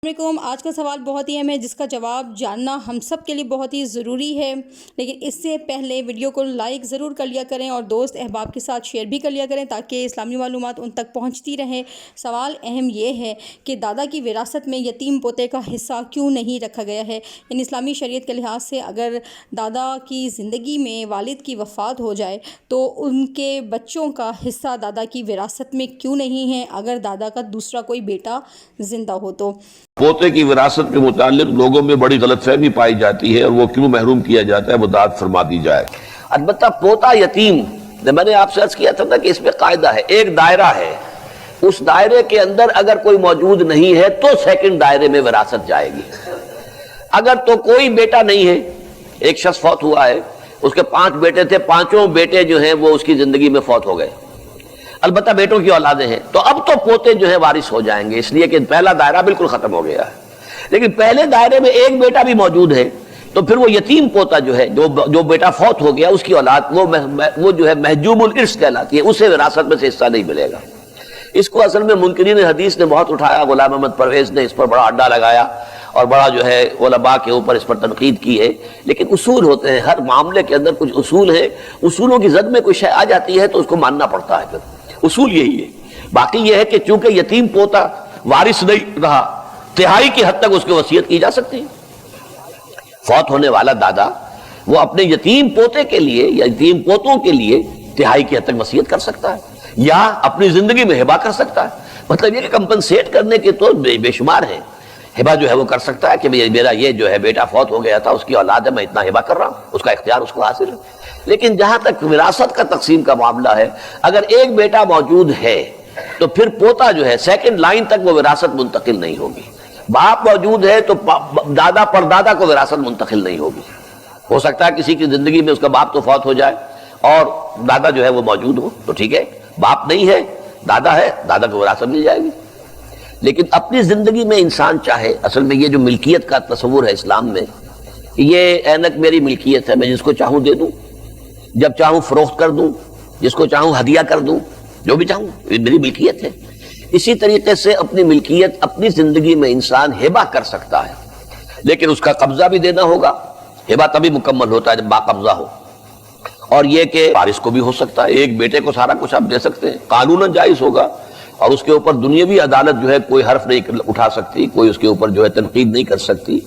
السلام علیکم۔ آج کا سوال بہت ہی اہم ہے جس کا جواب جاننا ہم سب کے لیے بہت ہی ضروری ہے، لیکن اس سے پہلے ویڈیو کو لائک ضرور کر لیا کریں اور دوست احباب کے ساتھ شیئر بھی کر لیا کریں تاکہ اسلامی معلومات ان تک پہنچتی رہیں۔ سوال اہم یہ ہے کہ دادا کی وراثت میں یتیم پوتے کا حصہ کیوں نہیں رکھا گیا ہے؟ یعنی اسلامی شریعت کے لحاظ سے اگر دادا کی زندگی میں والد کی وفات ہو جائے تو ان کے بچوں کا حصہ دادا کی وراثت میں کیوں نہیں ہے اگر دادا کا دوسرا کوئی بیٹا زندہ ہو تو؟ پوتے کی وراثت کے متعلق لوگوں میں بڑی غلط فہمی پائی جاتی ہے اور وہ کیوں محروم کیا جاتا ہے، وہ داد فرما دی جائے۔ البتہ پوتا یتیم، میں نے آپ سے عرض کیا تھا نا کہ اس میں قاعدہ ہے، ایک دائرہ ہے، اس دائرے کے اندر اگر کوئی موجود نہیں ہے تو سیکنڈ دائرے میں وراثت جائے گی۔ اگر تو کوئی بیٹا نہیں ہے، ایک شخص فوت ہوا ہے، اس کے 5 بیٹے تھے، 5 بیٹے جو ہیں وہ اس کی زندگی میں فوت ہو گئے، البتہ بیٹوں کی اولادیں ہیں، تو اب تو پوتے جو ہے وارث ہو جائیں گے، اس لیے کہ پہلا دائرہ بالکل ختم ہو گیا ہے۔ لیکن پہلے دائرے میں ایک بیٹا بھی موجود ہے تو پھر وہ یتیم پوتا جو ہے، جو بیٹا فوت ہو گیا، اس کی اولاد وہ جو ہے محجوب الارث کہلاتی ہے، اسے وراثت میں سے حصہ نہیں ملے گا۔ اس کو اصل میں منکرین حدیث نے بہت اٹھایا، غلام احمد پرویز نے اس پر بڑا اڈا لگایا اور بڑا جو ہے علماء کے اوپر اس پر تنقید کی ہے، لیکن اصول ہوتے ہیں، ہر معاملے کے اندر کچھ اصول ہیں، اصولوں کی زد میں کوئی شے آ جاتی ہے تو اس کو ماننا پڑتا ہے، پھر اصول یہی ہے۔ باقی یہ ہے کہ چونکہ یتیم پوتا وارث نہیں رہا، تہائی کی حد تک اس کی وصیت کی جا سکتی ہے۔ فوت ہونے والا دادا وہ اپنے یتیم پوتے کے لیے یا یتیم پوتوں کے لیے تہائی کی حد تک وصیت کر سکتا ہے یا اپنی زندگی میں ہبہ کر سکتا ہے۔ مطلب یہ کہ کمپنسیٹ کرنے کے تو بے شمار ہیں۔ ہبہ جو ہے وہ کر سکتا ہے کہ میرا یہ جو ہے بیٹا فوت ہو گیا تھا، اس کی اولاد ہے، میں اتنا ہبہ کر رہا ہوں، اس کا اختیار اس کو حاصل ہے۔ لیکن جہاں تک وراثت کا تقسیم کا معاملہ ہے، اگر ایک بیٹا موجود ہے تو پھر پوتا جو ہے سیکنڈ لائن تک وہ وراثت منتقل نہیں ہوگی۔ باپ موجود ہے تو دادا پر دادا کو وراثت منتقل نہیں ہوگی۔ ہو سکتا ہے کسی کی زندگی میں اس کا باپ تو فوت ہو جائے اور دادا جو ہے وہ موجود ہو تو ٹھیک ہے، باپ نہیں ہے، دادا ہے، دادا کو وراثت مل جائے گی۔ لیکن اپنی زندگی میں انسان چاہے، اصل میں یہ جو ملکیت کا تصور ہے اسلام میں، یہ اینک میری ملکیت ہے، میں جس کو چاہوں دے دوں، جب چاہوں فروخت کر دوں، جس کو چاہوں ہدیہ کر دوں، جو بھی چاہوں، یہ میری ملکیت ہے۔ اسی طریقے سے اپنی ملکیت اپنی زندگی میں انسان ہبہ کر سکتا ہے، لیکن اس کا قبضہ بھی دینا ہوگا۔ ہبہ تبھی مکمل ہوتا ہے جب باقبضہ ہو، اور یہ کہ وارث کو بھی ہو سکتا ہے، ایک بیٹے کو سارا کچھ آپ دے سکتے ہیں، قانوناً جائز ہوگا، اور اس کے اوپر دنیاوی عدالت جو ہے کوئی حرف نہیں اٹھا سکتی، کوئی اس کے اوپر جو ہے تنقید نہیں کر سکتی۔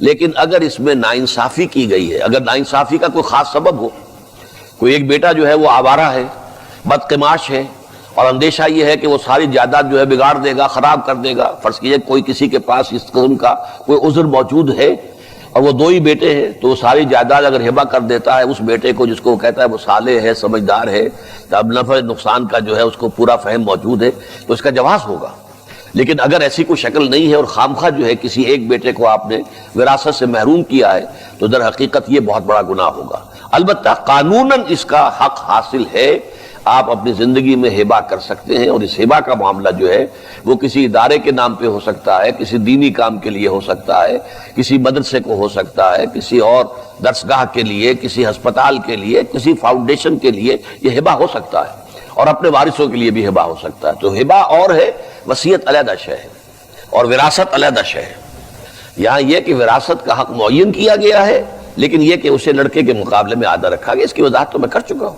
لیکن اگر اس میں ناانصافی کی گئی ہے، اگر ناانصافی کا کوئی خاص سبب ہو، کوئی ایک بیٹا جو ہے وہ آوارہ ہے، بدقماش ہے، اور اندیشہ یہ ہے کہ وہ ساری جائیداد جو ہے بگاڑ دے گا، خراب کر دے گا، فرض کیجئے کوئی کسی کے پاس اس قسم کا کوئی عذر موجود ہے اور وہ 2 ہی بیٹے ہیں، تو وہ ساری جائیداد اگر ہبہ کر دیتا ہے اس بیٹے کو جس کو وہ کہتا ہے وہ صالح ہے، سمجھدار ہے، اب نفع نقصان کا جو ہے اس کو پورا فہم موجود ہے، تو اس کا جواز ہوگا۔ لیکن اگر ایسی کوئی شکل نہیں ہے اور خامخواہ جو ہے کسی ایک بیٹے کو آپ نے وراثت سے محروم کیا ہے تو در حقیقت یہ بہت بڑا گناہ ہوگا۔ البتہ قانوناً اس کا حق حاصل ہے، آپ اپنی زندگی میں ہبہ کر سکتے ہیں، اور اس ہبہ کا معاملہ جو ہے وہ کسی ادارے کے نام پہ ہو سکتا ہے، کسی دینی کام کے لیے ہو سکتا ہے، کسی مدرسے کو ہو سکتا ہے، کسی اور درسگاہ کے لیے، کسی ہسپتال کے لیے، کسی فاؤنڈیشن کے لیے یہ ہبہ ہو سکتا ہے، اور اپنے وارثوں کے لیے بھی ہبہ ہو سکتا ہے۔ تو ہبہ اور ہے، وصیت علیحدہ شے ہے، اور وراثت علیحدہ شے ہے۔ یہاں یہ کہ وراثت کا حق معین کیا گیا ہے، لیکن یہ کہ اسے لڑکے کے مقابلے میں آدھا رکھا گیا، اس کی وضاحت تو میں کر چکا ہوں۔